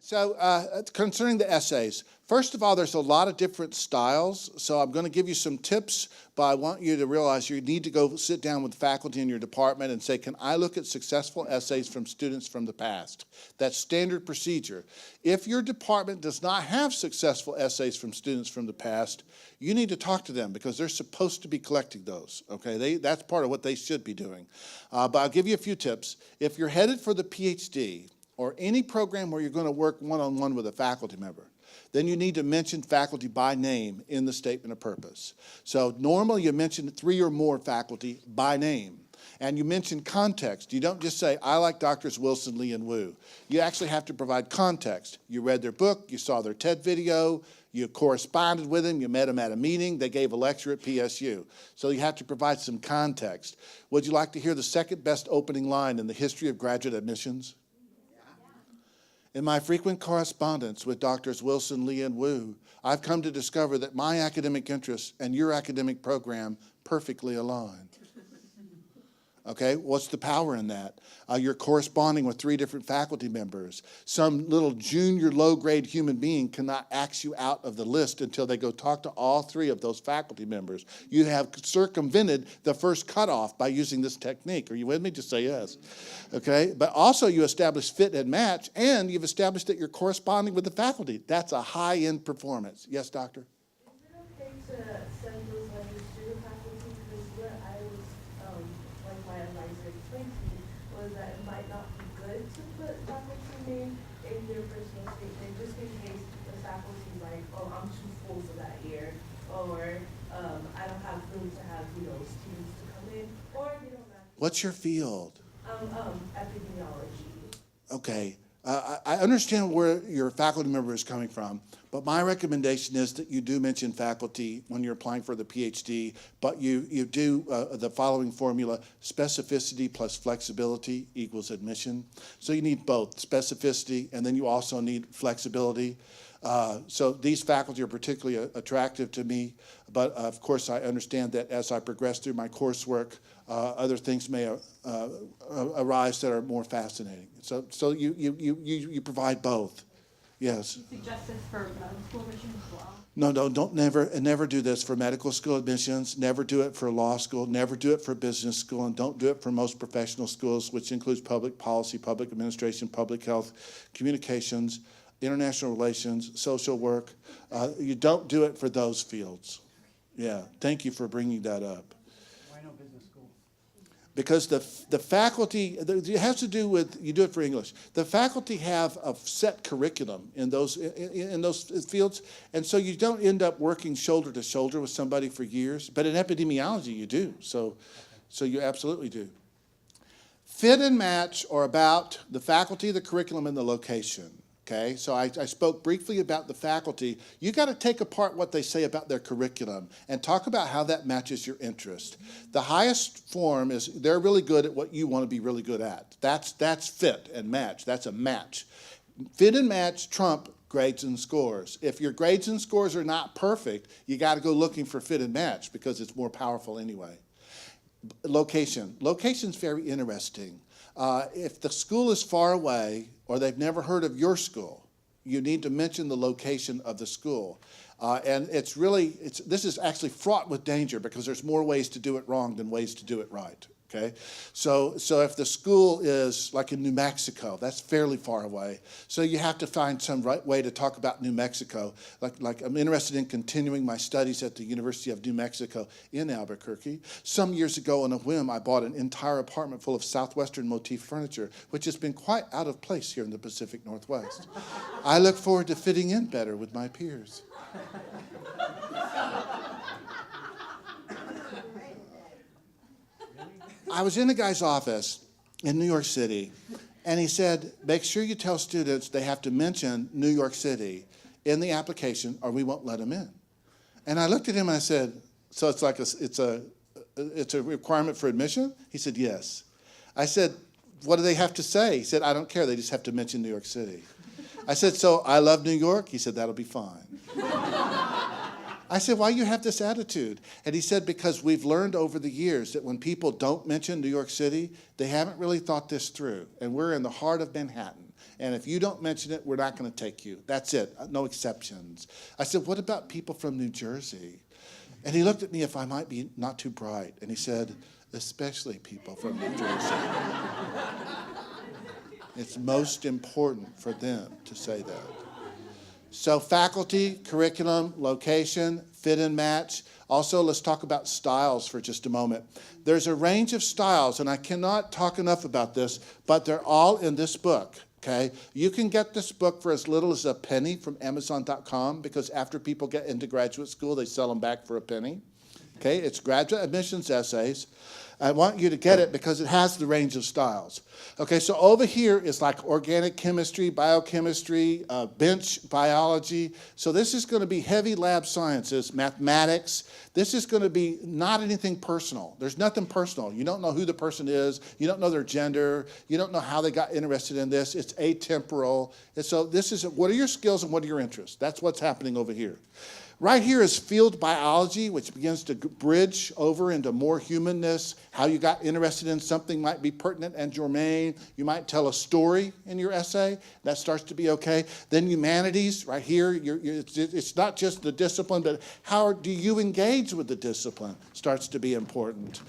So concerning the essays, first of all, there's a lot of different styles. So I'm going to give you some tips, but I want you to realize you need to go sit down with faculty in your department and say, can I look at successful essays from students from the past? That's standard procedure. If your department does not have successful essays from students from the past, you need to talk to them because they're supposed to be collecting those, okay? That's part of what they should be doing. But I'll give you a few tips. If you're headed for the PhD, or any program where you're going to work one-on-one with a faculty member, then you need to mention faculty by name in the statement of purpose. So normally you mention 3 or more faculty by name. And you mention context. You don't just say, I like Doctors Wilson, Lee, and Wu. You actually have to provide context. You read their book, you saw their TED video, you corresponded with them, you met them at a meeting, they gave a lecture at PSU. So you have to provide some context. Would you like to hear the second best opening line in the history of graduate admissions? In my frequent correspondence with Doctors Wilson, Lee, and Wu, I've come to discover that my academic interests and your academic program perfectly align. Okay, what's the power in that? You're corresponding with 3 different faculty members. Some little junior low-grade human being cannot axe you out of the list until they go talk to all 3 of those faculty members. You have circumvented the first cutoff by using this technique. Are you with me? Just say yes. Okay, but also you establish fit and match, and you've established that you're corresponding with the faculty. That's a high-end performance. Yes, doctor? Is it okay to send those letters to the faculty? Because what I was, like my advisor explained to me, was that it might not be good to put faculty name in your personal statement, just in case the faculty's like, oh, I'm too full for that year, or I don't have room to have, students to come in, or, What's your field? Epidemiology. Okay. I understand where your faculty member is coming from, but my recommendation is that you do mention faculty when you're applying for the PhD, but you do the following formula: specificity plus flexibility equals admission. So you need both specificity, and then you also need flexibility. So these faculty are particularly attractive to me, but of course I understand that as I progress through my coursework, other things may arise that are more fascinating. So you provide both. Yes. Suggest this for medical school admissions as well? No, don't never do this for medical school admissions. Never do it for law school. Never do it for business school, and don't do it for most professional schools, which includes public policy, public administration, public health, communications, international relations, social work. You don't do it for those fields. Yeah, thank you for bringing that up. Why no business school? Because the faculty, it has to do with, you do it for English. The faculty have a set curriculum in those fields, and so you don't end up working shoulder to shoulder with somebody for years. But in epidemiology, you do. So you absolutely do. Fit and match are about the faculty, the curriculum, and the location. Okay, so I spoke briefly about the faculty. You got to take apart what they say about their curriculum and talk about how that matches your interest. The highest form is they're really good at what you want to be really good at. That's fit and match. That's a match. Fit and match trump grades and scores. If your grades and scores are not perfect, you got to go looking for fit and match because it's more powerful anyway. Location. Location's very interesting. If the school is far away or they've never heard of your school, you need to mention the location of the school. And this is actually fraught with danger because there's more ways to do it wrong than ways to do it right. Okay, so if the school is like in New Mexico, that's fairly far away. So you have to find some right way to talk about New Mexico. Like I'm interested in continuing my studies at the University of New Mexico in Albuquerque. Some years ago, on a whim, I bought an entire apartment full of Southwestern motif furniture, which has been quite out of place here in the Pacific Northwest. I look forward to fitting in better with my peers. I was in a guy's office in New York City, and he said, make sure you tell students they have to mention New York City in the application or we won't let them in. And I looked at him and I said, so it's a requirement for admission? He said, yes. I said, what do they have to say? He said, I don't care, they just have to mention New York City. I said, so I love New York? He said, that'll be fine. I said, why you have this attitude? And he said, because we've learned over the years that when people don't mention New York City, they haven't really thought this through. And we're in the heart of Manhattan. And if you don't mention it, we're not going to take you. That's it. No exceptions. I said, what about people from New Jersey? And he looked at me if I might be not too bright. And he said, especially people from New Jersey. It's most important for them to say that. So faculty, curriculum, location, fit and match. Also, let's talk about styles for just a moment. There's a range of styles, and I cannot talk enough about this, but they're all in this book, okay? You can get this book for as little as a penny from Amazon.com, because after people get into graduate school, they sell them back for a penny. Okay, it's Graduate Admissions Essays. I want you to get it because it has the range of styles. Okay, so over here is like organic chemistry, biochemistry, bench biology. So this is going to be heavy lab sciences, mathematics. This is going to be not anything personal. There's nothing personal. You don't know who the person is. You don't know their gender. You don't know how they got interested in this. It's atemporal. And so this is, what are your skills and what are your interests? That's what's happening over here. Right here is field biology, which begins to bridge over into more humanness. How you got interested in something might be pertinent and germane. You might tell a story in your essay. That starts to be okay. Then humanities, right here, it's not just the discipline, but how do you engage with the discipline starts to be important.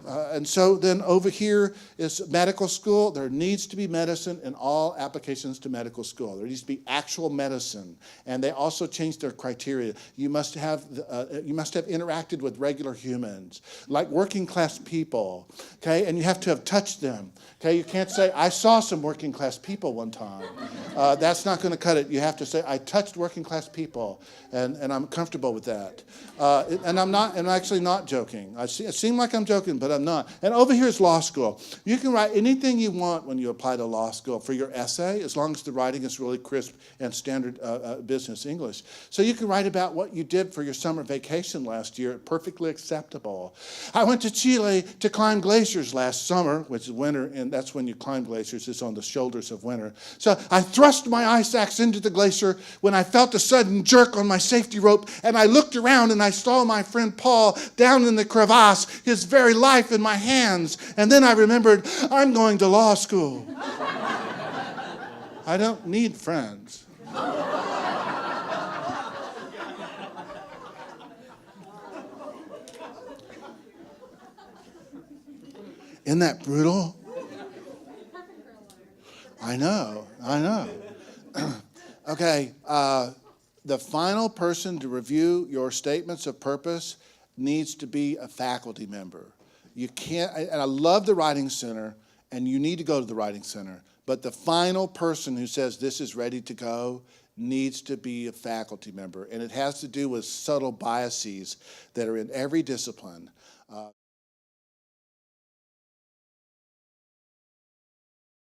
And so then over here is medical school. There needs to be medicine in all applications to medical school. There needs to be actual medicine. And they also changed their criteria. You must have interacted with regular humans, like working class people, okay? And you have to have touched them, okay? You can't say, I saw some working class people one time. That's not going to cut it. You have to say, I touched working class people, and I'm comfortable with that. And I'm actually not joking. It seems like I'm joking, but I'm not. And over here is law school. You can write anything you want when you apply to law school for your essay, as long as the writing is really crisp and standard business English. So you can write about what you did for your summer vacation last year, perfectly acceptable. I went to Chile to climb glaciers last summer, which is winter, and that's when you climb glaciers, it's on the shoulders of winter. So I thrust my ice axe into the glacier when I felt a sudden jerk on my safety rope, and I looked around and I saw my friend Paul down in the crevasse, his very life in my hands. And then I remembered, I'm going to law school. I don't need friends. Isn't that brutal? I know. Okay, the final person to review your statements of purpose needs to be a faculty member. You can't, and I love the Writing Center, and you need to go to the Writing Center, but the final person who says this is ready to go needs to be a faculty member, and it has to do with subtle biases that are in every discipline.